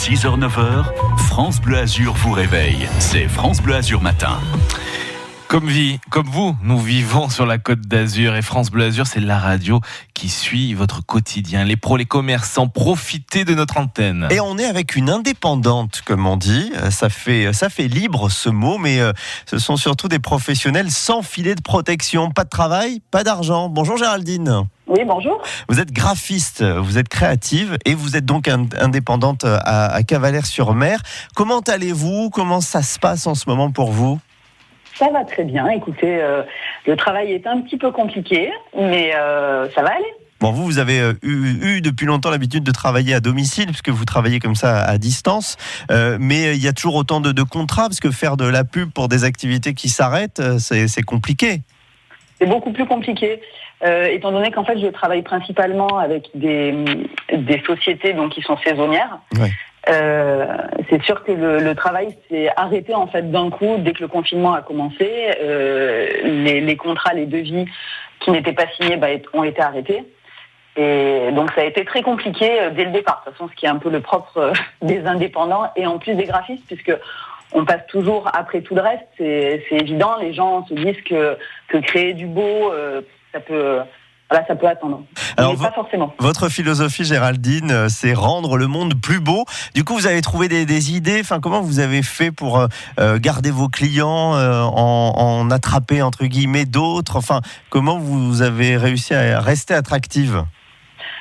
6h-9h, France Bleu Azur vous réveille. C'est France Bleu Azur matin. Comme vous, nous vivons sur la Côte d'Azur et France Bleu Azur, c'est la radio qui suit votre quotidien. Les pros, les commerçants, profitez de notre antenne. Et on est avec une indépendante, comme on dit. Ça fait libre ce mot, mais ce sont surtout des professionnels sans filet de protection. Pas de travail, pas d'argent. Bonjour Géraldine. Oui, bonjour. Vous êtes graphiste, vous êtes créative et vous êtes donc indépendante à Cavalère-sur-Mer. Comment allez-vous ? Comment ça se passe en ce moment pour vous ? Ça va très bien. Écoutez, le travail est un petit peu compliqué, mais ça va aller. Bon, vous avez eu depuis longtemps l'habitude de travailler à domicile, puisque vous travaillez comme ça à distance. Mais il y a toujours autant de contrats, parce que faire de la pub pour des activités qui s'arrêtent, c'est compliqué. C'est beaucoup plus compliqué, étant donné qu'en fait, je travaille principalement avec des sociétés donc, qui sont saisonnières. Ouais. C'est sûr que le travail s'est arrêté en fait d'un coup dès que le confinement a commencé. Les contrats, les devis qui n'étaient pas signés ont été arrêtés. Et donc ça a été très compliqué dès le départ. De toute façon, ce qui est un peu le propre des indépendants et en plus des graphistes, puisque on passe toujours après tout le reste. C'est évident. Les gens se disent que créer du beau, ça peut attendre. Alors, mais pas forcément. Votre philosophie, Géraldine, c'est rendre le monde plus beau. Du coup, vous avez trouvé des idées. Enfin, comment vous avez fait pour garder vos clients, en attraper entre guillemets d'autres. Enfin, comment vous avez réussi à rester attractive ?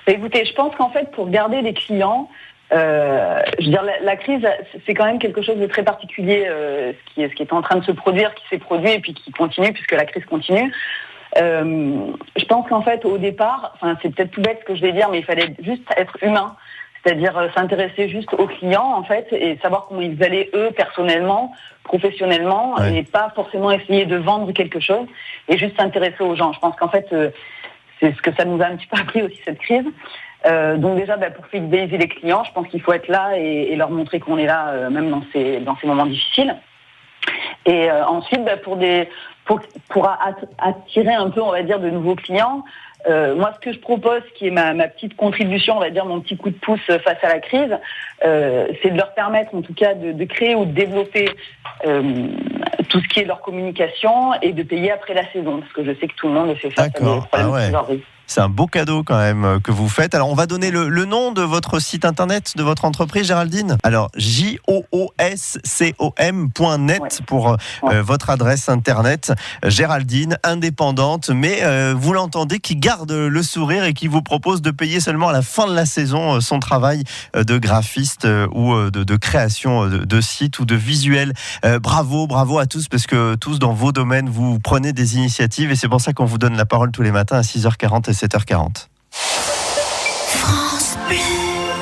Écoutez, je pense qu'en fait, pour garder des clients, je veux dire, la crise, c'est quand même quelque chose de très particulier, ce qui est en train de se produire, qui s'est produit et puis qui continue puisque la crise continue. Je pense qu'en fait, au départ, c'est peut-être tout bête ce que je vais dire, mais il fallait juste être humain, c'est-à-dire s'intéresser juste aux clients en fait et savoir comment ils allaient eux personnellement, professionnellement, ouais. Et pas forcément essayer de vendre quelque chose et juste s'intéresser aux gens. Je pense qu'en fait, c'est ce que ça nous a un petit peu appris aussi cette crise. Donc déjà, pour fidéliser les clients, je pense qu'il faut être là et leur montrer qu'on est là, même dans ces moments difficiles. Et ensuite, pour attirer un peu, on va dire, de nouveaux clients, moi, ce que je propose, qui est ma petite contribution, on va dire, mon petit coup de pouce face à la crise, c'est de leur permettre, en tout cas, de créer ou de développer tout ce qui est leur communication et de payer après la saison, parce que je sais que tout le monde fait face à des problèmes de trésorerie. C'est un beau cadeau quand même que vous faites. Alors on va donner le nom de votre site internet, de votre entreprise, Géraldine. Alors jooscom.net pour votre adresse internet. Géraldine, indépendante, mais vous l'entendez, qui garde le sourire et qui vous propose de payer seulement à la fin de la saison son travail de graphiste ou de création de sites ou de visuels. Bravo à tous, parce que tous dans vos domaines, vous prenez des initiatives et c'est pour ça qu'on vous donne la parole tous les matins à 6h40 et 7h40. France Bleu.